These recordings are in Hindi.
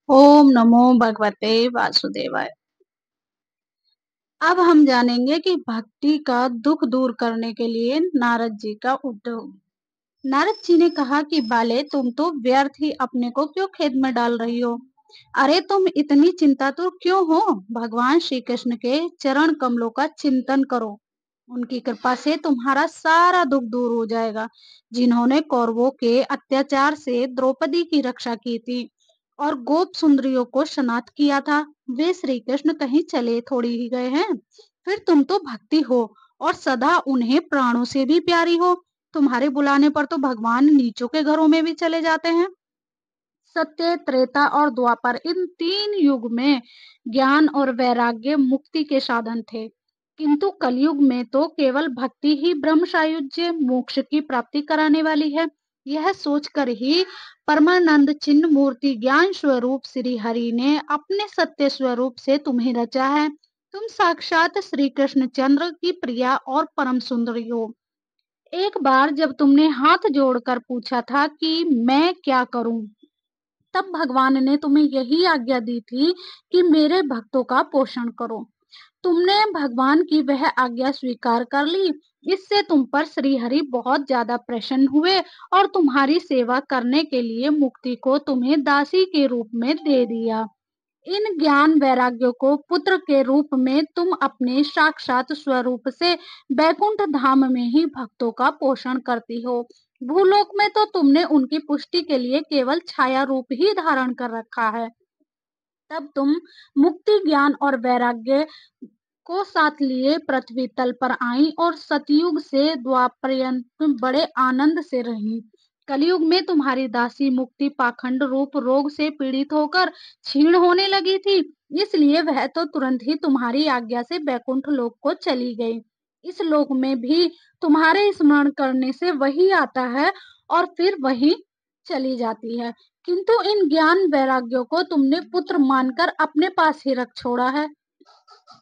ओम नमो भगवते वासुदेवाय। अब हम जानेंगे कि भक्ति का दुख दूर करने के लिए नारद जी का उद्योग। नारद जी ने कहा कि बाले, तुम तो व्यर्थ ही अपने को क्यों खेद में डाल रही हो। अरे तुम इतनी चिंतातुर क्यों हो। भगवान श्री कृष्ण के चरण कमलों का चिंतन करो। उनकी कृपा से तुम्हारा सारा दुख दूर हो जाएगा। जिन्होंने कौरवों के अत्याचार से द्रौपदी की रक्षा की थी और गोप सुंदरियों को शनाथ किया था, वे श्री कृष्ण कहीं चले थोड़ी ही गए हैं। फिर तुम तो भक्ति हो और सदा उन्हें प्राणों से भी प्यारी हो। तुम्हारे बुलाने पर तो भगवान नीचों के घरों में भी चले जाते हैं। सत्य, त्रेता और द्वापर, इन तीन युग में ज्ञान और वैराग्य मुक्ति के साधन थे, किंतु कलयुग में तो केवल भक्ति ही ब्रह्म सायुज्य मोक्ष की प्राप्ति कराने वाली है। यह सोचकर ही परमानंद चिन्ह मूर्ति ज्ञान स्वरूप श्री हरि ने अपने सत्य स्वरूप से तुम्हें रचा है। तुम साक्षात श्री कृष्ण चंद्र की प्रिया और परम सुंदरी हो। एक बार जब तुमने हाथ जोड़कर पूछा था कि मैं क्या करूं, तब भगवान ने तुम्हें यही आज्ञा दी थी कि मेरे भक्तों का पोषण करो। तुमने भगवान की वह आज्ञा स्वीकार कर ली। इससे तुम पर श्री हरि बहुत ज्यादा प्रसन्न हुए और तुम्हारी सेवा करने के लिए मुक्ति को तुम्हें दासी के रूप में दे दिया। इन ज्ञान वैराग्यों को पुत्र के रूप में तुम अपने साक्षात स्वरूप से बैकुंठ धाम में ही भक्तों का पोषण करती हो। भूलोक में तो तुमने उनकी पुष्टि के लिए केवल छाया रूप ही धारण कर रखा है। तब तुम मुक्ति, ज्ञान और वैराग्य को साथ लिए पृथ्वी तल पर आई और सतयुग से द्वापर्यंत बड़े आनंद से रही। कलयुग में तुम्हारी दासी मुक्ति पाखंड रूप रोग से पीड़ित होकर क्षीण होने लगी थी, इसलिए वह तो तुरंत ही तुम्हारी आज्ञा से बैकुंठ लोक को चली गई। इस लोक में भी तुम्हारे स्मरण करने से वही आता है और फिर वही चली जाती है, किंतु इन ज्ञान वैराग्यों को तुमने पुत्र मानकर अपने पास ही रख छोड़ा है।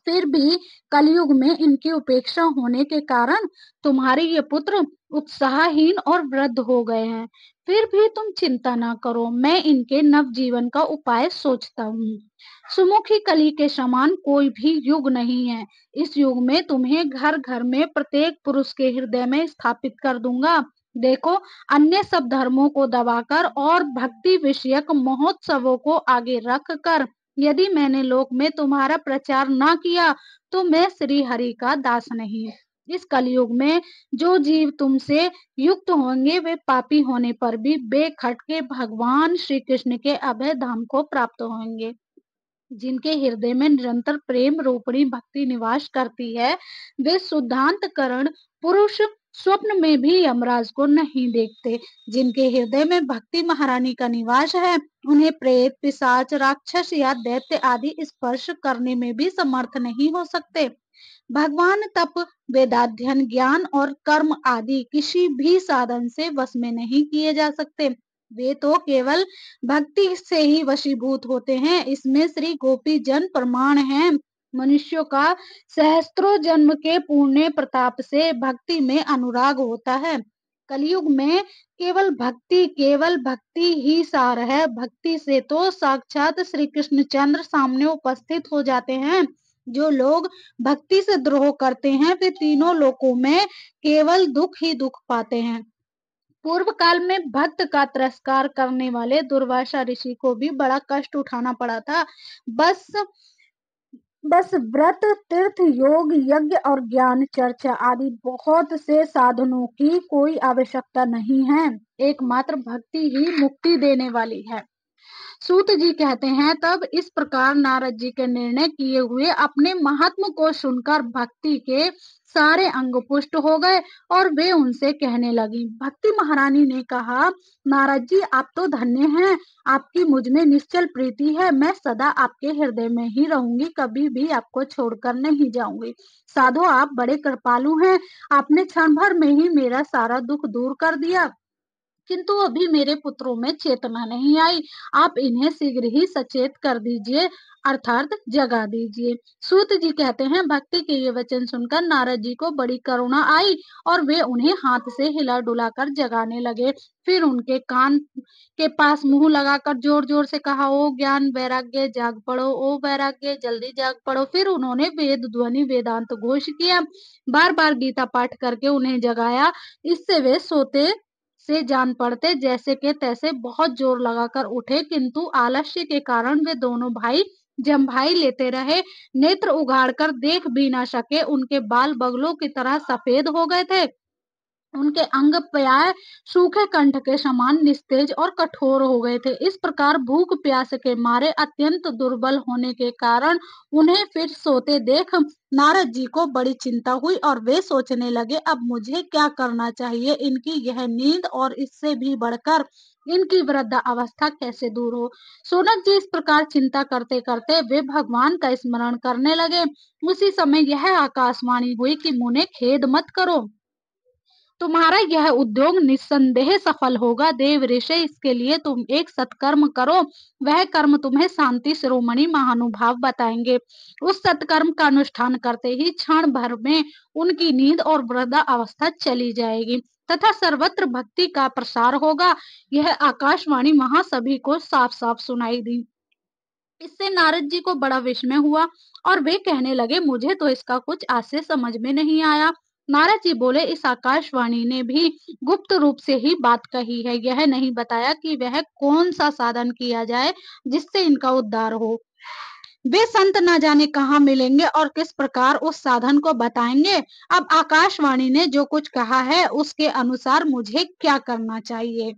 फिर भी कलयुग में इनकी उपेक्षा होने के कारण तुम्हारे ये पुत्र उत्साहहीन और वृद्ध हो गए हैं। फिर भी तुम चिंता ना करो, मैं इनके नवजीवन का उपाय सोचता हूँ। सुमुखी कली के समान कोई भी युग नहीं है। इस युग में तुम्हें घर घर में प्रत्येक पुरुष के हृदय में स्थापित कर दूंगा। देखो, अन्य सब धर्मों को दबाकर और भक्ति विषयक महोत्सवों को आगे रख कर यदि मैंने लोक में तुम्हारा प्रचार ना किया, तो मैं श्री हरि का दास नहीं। इस कलयुग में जो जीव तुमसे युक्त होंगे, वे पापी होने पर भी बेखटके भगवान श्री कृष्ण के अभय धाम को प्राप्त होंगे। जिनके हृदय में निरंतर प्रेम रूपणी भक्ति निवास करती है, वे शुद्धांत करण पुरुष स्वप्न में भी यमराज को नहीं देखते। जिनके हृदय में भक्ति महारानी का निवास है, उन्हें प्रेत, पिशाच, राक्षस या दैत्य आदि स्पर्श करने में भी समर्थ नहीं हो सकते। भगवान तप, वेदाध्ययन, ज्ञान और कर्म आदि किसी भी साधन से वश में नहीं किए जा सकते। वे तो केवल भक्ति से ही वशीभूत होते हैं। इसमें श्री गोपी जन प्रमाण है। मनुष्यों का सहस्त्रों जन्म के पुण्य प्रताप से भक्ति में अनुराग होता है। कलयुग में केवल भक्ति ही सार है। भक्ति से तो साक्षात श्री कृष्णचंद्र सामने उपस्थित हो जाते हैं। जो लोग भक्ति से द्रोह करते हैं, वे तीनों लोकों में केवल दुख ही दुख पाते हैं। पूर्व काल में भक्त का तिरस्कार करने वाले दुर्वासा ऋषि को भी बड़ा कष्ट उठाना पड़ा था। बस बस व्रत, तीर्थ, योग, यज्ञ और ज्ञान चर्चा आदि बहुत से साधनों की कोई आवश्यकता नहीं है। एकमात्र भक्ति ही मुक्ति देने वाली है। सूत जी कहते हैं, तब इस प्रकार नारद जी के निर्णय किए हुए अपने महात्म को सुनकर भक्ति के सारे अंग पुष्ट हो गए और वे उनसे कहने लगी। भक्ति महारानी ने कहा, नारद जी, आप तो धन्य हैं। आपकी मुझ में निश्चल प्रीति है। मैं सदा आपके हृदय में ही रहूंगी, कभी भी आपको छोड़कर नहीं जाऊंगी। साधु, आप बड़े कृपालु हैं। आपने क्षण भर में ही मेरा सारा दुख दूर कर दिया। किंतु अभी मेरे पुत्रों में चेतना नहीं आई। आप इन्हें शीघ्र ही सचेत कर दीजिए, अर्थात जगा दीजिए। सूत जी कहते हैं, भक्ति के ये वचन सुनकर नारद जी को बड़ी करुणा आई और वे उन्हें हाथ से हिला डुलाकर जगाने लगे। फिर उनके कान के पास मुंह लगाकर जोर जोर से कहा, ओ ज्ञान वैराग्य जाग पड़ो, ओ वैराग्य जल्दी जाग पड़ो। फिर उन्होंने वेद ध्वनि वेदांत घोष किया, बार बार गीता पाठ करके उन्हें जगाया। इससे वे सोते से जान पड़ते, जैसे के तैसे बहुत जोर लगाकर उठे, किंतु आलस्य के कारण वे दोनों भाई जम्भाई लेते रहे। नेत्र उघाड़कर देख भी ना सके, उनके बाल बगलों की तरह सफेद हो गए थे। उनके अंग प्राय सूखे कंठ के समान निस्तेज और कठोर हो गए थे। इस प्रकार भूख प्यास के मारे अत्यंत दुर्बल होने के कारण उन्हें फिर सोते देख नारद जी को बड़ी चिंता हुई और वे सोचने लगे, अब मुझे क्या करना चाहिए। इनकी यह नींद और इससे भी बढ़कर इनकी वृद्ध अवस्था कैसे दूर हो। सोनक जी इस प्रकार चिंता करते करते वे भगवान का स्मरण करने लगे। उसी समय यह आकाशवाणी हुई कि मुने खेद मत करो, तुम्हारा यह उद्योग निस्संदेह सफल होगा। देव ऋषि, इसके लिए तुम एक सत्कर्म करो, वह कर्म तुम्हें शांति शिरोमणि महानुभाव बताएंगे। उस सत्कर्म का अनुष्ठान करते ही क्षण भर में उनकी नींद और वृद्धा अवस्था चली जाएगी तथा सर्वत्र भक्ति का प्रसार होगा। यह आकाशवाणी वहां सभी को साफ साफ सुनाई दी। इससे नारद जी को बड़ा विस्मय हुआ और वे कहने लगे, मुझे तो इसका कुछ आज से समझ में नहीं आया। नारद जी बोले, इस आकाशवाणी ने भी गुप्त रूप से ही बात कही है, यह नहीं बताया कि वह कौन सा साधन किया जाए जिससे इनका उद्धार हो। वे संत न जाने कहाँ मिलेंगे और किस प्रकार उस साधन को बताएंगे। अब आकाशवाणी ने जो कुछ कहा है उसके अनुसार मुझे क्या करना चाहिए।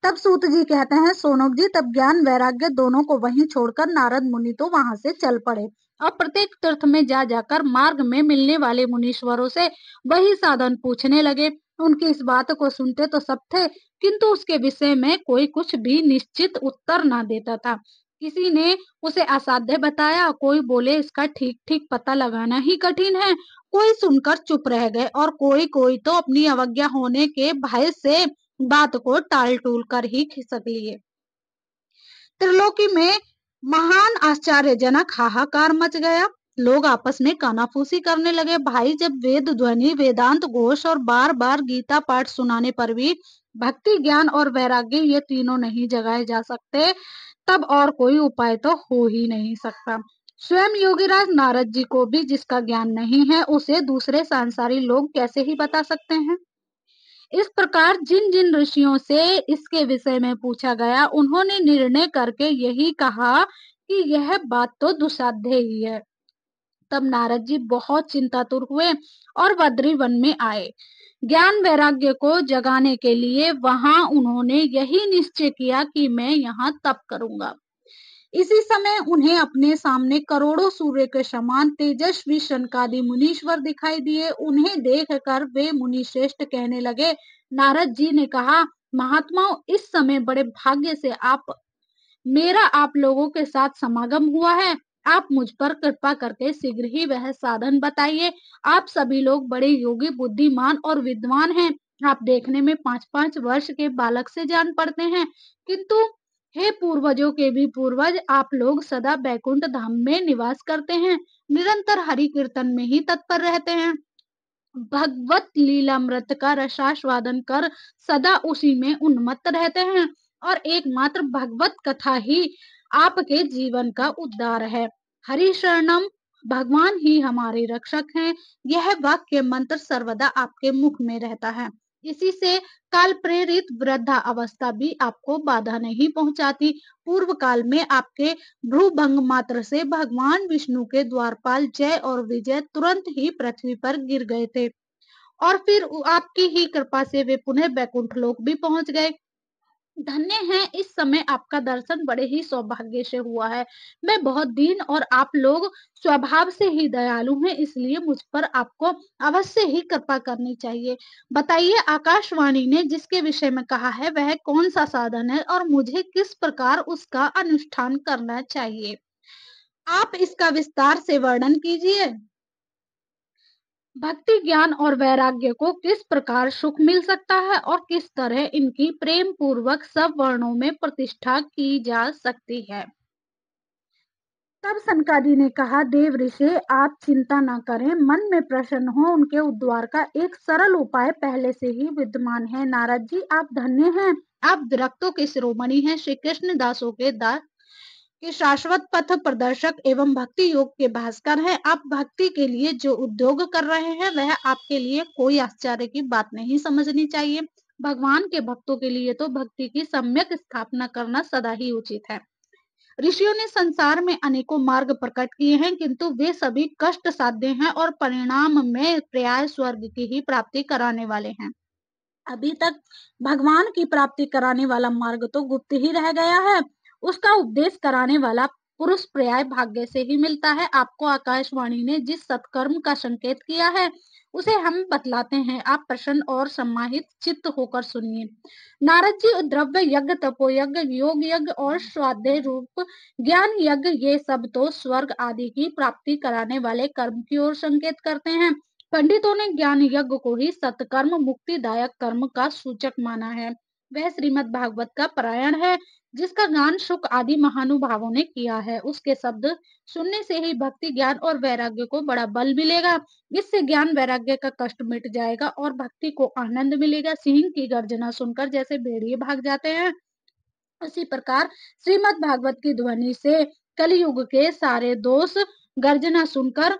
तब सूत जी कहते हैं, सोनक जी, तब ज्ञान वैराग्य दोनों को वहीं छोड़कर नारद मुनि तो वहां से चल पड़े और प्रत्येक तीर्थ में जा जाकर मार्ग में मिलने वाले मुनीश्वरों से वही साधन पूछने लगे। उनकी इस बात को सुनते तो सब थे, किंतु उसके विषय में कोई कुछ भी निश्चित उत्तर ना देता था। किसी ने उसे असाध्य बताया, कोई बोले इसका ठीक ठीक पता लगाना ही कठिन है, कोई सुनकर चुप रह गए और कोई कोई तो अपनी अवज्ञा होने के भय से बात को टाल टूल कर ही खिसक लिए। त्रिलोकी में महान आश्चर्यजनक हाहाकार मच गया। लोग आपस में कानाफूसी करने लगे। भाई, जब वेद ध्वनि वेदांत घोष और बार बार गीता पाठ सुनाने पर भी भक्ति ज्ञान और वैराग्य ये तीनों नहीं जगाए जा सकते, तब और कोई उपाय तो हो ही नहीं सकता। स्वयं योगीराज नारद जी को भी जिसका ज्ञान नहीं है, उसे दूसरे सांसारी लोग कैसे ही बता सकते हैं। इस प्रकार जिन जिन ऋषियों से इसके विषय में पूछा गया, उन्होंने निर्णय करके यही कहा कि यह बात तो दुसाध्य ही है। तब नारद जी बहुत चिंतातुर हुए और बद्री वन में आए। ज्ञान वैराग्य को जगाने के लिए वहां उन्होंने यही निश्चय किया कि मैं यहाँ तप करूंगा। इसी समय उन्हें अपने सामने करोड़ों सूर्य के समान तेजस्वी शनकादि मुनीश्वर दिखाई दिए। उन्हें देखकर वे मुनि श्रेष्ठ कहने लगे। नारद जी ने कहा, महात्माओं, इस समय बड़े भाग्य से मेरा आप लोगों के साथ समागम हुआ है। आप मुझ पर कृपा करके शीघ्र ही वह साधन बताइए। आप सभी लोग बड़े योगी बुद्धिमान और विद्वान हैं। आप देखने में 5-5 वर्ष के बालक से जान पड़ते हैं, किंतु हे पूर्वजों के भी पूर्वज, आप लोग सदा बैकुंठ धाम में निवास करते हैं, निरंतर हरि कीर्तन में ही तत्पर रहते हैं, भगवत लीलामृत का रसास्वादन कर सदा उसी में उन्मत्त रहते हैं और एकमात्र भगवत कथा ही आपके जीवन का उद्धार है। हरि शरणम, भगवान ही हमारे रक्षक हैं। यह वाक्य मंत्र सर्वदा आपके मुख में रहता है। इसी से काल प्रेरित वृद्धा अवस्था भी आपको बाधा नहीं पहुंचाती। पूर्व काल में आपके भ्रूभंग मात्र से भगवान विष्णु के द्वारपाल जय और विजय तुरंत ही पृथ्वी पर गिर गए थे और फिर आपकी ही कृपा से वे पुनः बैकुंठ लोक भी पहुंच गए। धन्य है, इस समय आपका दर्शन बड़े ही सौभाग्य से हुआ है। मैं बहुत दीन और आप लोग स्वभाव से ही दयालु हैं, इसलिए मुझ पर आपको अवश्य ही कृपा करनी चाहिए। बताइए, आकाशवाणी ने जिसके विषय में कहा है वह कौन सा साधन है और मुझे किस प्रकार उसका अनुष्ठान करना चाहिए। आप इसका विस्तार से वर्णन कीजिए। भक्ति ज्ञान और वैराग्य को किस प्रकार सुख मिल सकता है और किस तरह इनकी प्रेम पूर्वक सब वर्णों में प्रतिष्ठा की जा सकती है। तब सनकादि ने कहा, देव ऋषि आप चिंता न करें, मन में प्रसन्न हो, उनके उद्धार का एक सरल उपाय पहले से ही विद्यमान है। नारद जी आप धन्य हैं, आप विरक्तों के शिरोमणि हैं, श्री कृष्ण दासों के दास के शाश्वत पथ प्रदर्शक एवं भक्ति योग के भास्कर हैं। आप भक्ति के लिए जो उद्योग कर रहे हैं वह आपके लिए कोई आश्चर्य की बात नहीं समझनी चाहिए। भगवान के भक्तों के लिए तो भक्ति की सम्यक स्थापना करना सदा ही उचित है। ऋषियों ने संसार में अनेकों मार्ग प्रकट किए हैं, किंतु वे सभी कष्ट साध्य हैं और परिणाम में पर्याय स्वर्ग की ही प्राप्ति कराने वाले हैं। अभी तक भगवान की प्राप्ति कराने वाला मार्ग तो गुप्त ही रह गया है। उसका उपदेश कराने वाला पुरुष पर्याय भाग्य से ही मिलता है। आपको आकाशवाणी ने जिस सत्कर्म का संकेत किया है उसे हम बतलाते हैं, आप प्रसन्न और सम्मानित चित्त होकर सुनिए। नारद जी द्रव्य यज्ञ, तपोयज्ञ, योग यज्ञ और स्वाध्याय रूप ज्ञान यज्ञ, ये सब तो स्वर्ग आदि की प्राप्ति कराने वाले कर्म की ओर संकेत करते हैं। पंडितों ने ज्ञान यज्ञ को ही सत्कर्म मुक्तिदायक कर्म का सूचक माना है। वह श्रीमद् भागवत का पारायण है जिसका गान शुक आदि महानुभावों ने किया है। उसके शब्द सुनने से ही भक्ति ज्ञान और वैराग्य को बड़ा बल मिलेगा। इससे ज्ञान वैराग्य का कष्ट मिट जाएगा और भक्ति को आनंद मिलेगा। सिंह की गर्जना सुनकर जैसे भेड़िए भाग जाते हैं, उसी प्रकार श्रीमद् भागवत की ध्वनि से कलयुग के सारे दोष गर्जना सुनकर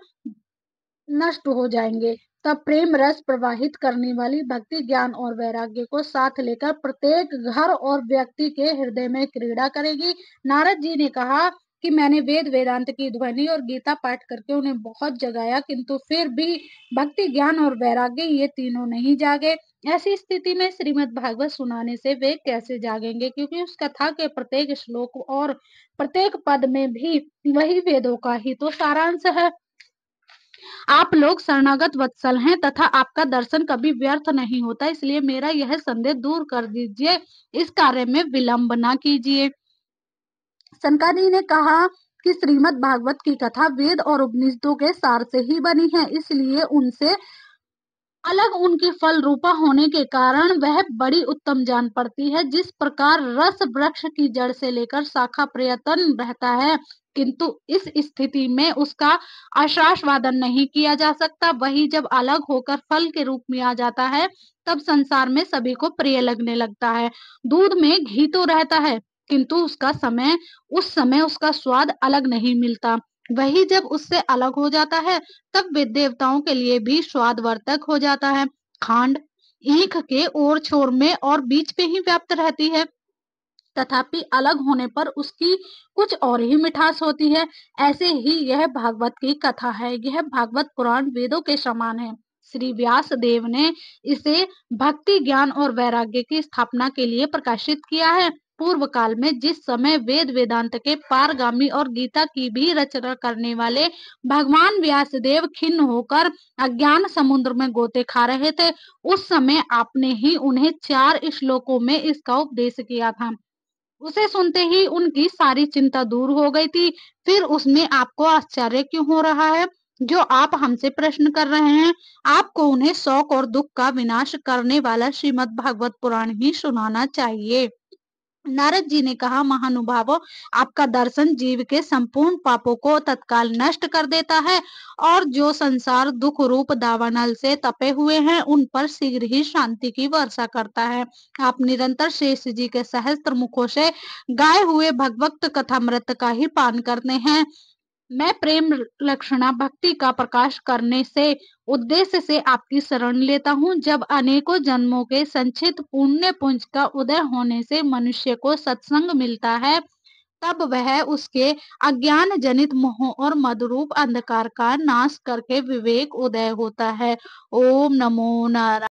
नष्ट हो जाएंगे। तब प्रेम रस प्रवाहित करने वाली भक्ति ज्ञान और वैराग्य को साथ लेकर प्रत्येक घर और व्यक्ति के हृदय में क्रीड़ा करेगी। नारद जी ने कहा कि मैंने वेद वेदांत की ध्वनि और गीता पाठ करके उन्हें बहुत जगाया, किंतु फिर भी भक्ति ज्ञान और वैराग्य ये तीनों नहीं जागे। ऐसी स्थिति में श्रीमद् भागवत सुनाने से वे कैसे जागेंगे, क्योंकि उस कथा के प्रत्येक श्लोक और प्रत्येक पद में भी वही वेदों का ही तो सारांश है। आप लोग शरणागत वत्सल हैं तथा आपका दर्शन कभी व्यर्थ नहीं होता, इसलिए मेरा यह संदेह दूर कर दीजिए, इस कार्य में विलंब ना कीजिए। सनकादि ने कहा कि श्रीमद् भागवत की कथा वेद और उपनिषदों के सार से ही बनी है, इसलिए उनसे अलग उनकी फल रूपा होने के कारण वह बड़ी उत्तम जान पड़ती है। जिस प्रकार रस वृक्ष की जड़ से लेकर शाखा प्रयत्न रहता है, किंतु इस स्थिति में उसका आश्वादन नहीं किया जा सकता, वही जब अलग होकर फल के रूप में आ जाता है तब संसार में सभी को प्रिय लगने लगता है। दूध में घी तो रहता है, किंतु उस समय उसका स्वाद अलग नहीं मिलता। वही जब उससे अलग हो जाता है तब वे देवताओं के लिए भी स्वादवर्धक हो जाता है। खांड ईख के ओर छोर में और बीच पे ही व्याप्त रहती है, तथापि अलग होने पर उसकी कुछ और ही मिठास होती है। ऐसे ही यह भागवत की कथा है। यह भागवत पुराण वेदों के समान है। श्री व्यास देव ने इसे भक्ति ज्ञान और वैराग्य की स्थापना के लिए प्रकाशित किया है। पूर्व काल में जिस समय वेद वेदांत के पारगामी और गीता की भी रचना करने वाले भगवान व्यास देव खिन्न होकर अज्ञान समुद्र में गोते खा रहे थे, उस समय आपने ही उन्हें 4 श्लोकों में इसका उपदेश किया था। उसे सुनते ही उनकी सारी चिंता दूर हो गई थी। फिर उसमें आपको आश्चर्य क्यों हो रहा है जो आप हमसे प्रश्न कर रहे हैं? आपको उन्हें शौक और दुख का विनाश करने वाला श्रीमद् भागवत पुराण ही सुनाना चाहिए। नारद जी ने कहा, महानुभावों, आपका दर्शन जीव के संपूर्ण पापों को तत्काल नष्ट कर देता है और जो संसार दुख रूप दावानल से तपे हुए हैं उन पर शीघ्र ही शांति की वर्षा करता है। आप निरंतर शेष जी के सहस्त्र मुखों से गाए हुए भगवत कथामृत का ही पान करते हैं। मैं प्रेम लक्षणा भक्ति का प्रकाश करने से उद्देश्य से आपकी शरण लेता हूँ। जब अनेकों जन्मों के संचित पुण्य पुंज का उदय होने से मनुष्य को सत्संग मिलता है, तब वह उसके अज्ञान जनित मोह और मदरूप अंधकार का नाश करके विवेक उदय होता है। ओम नमो नारायण।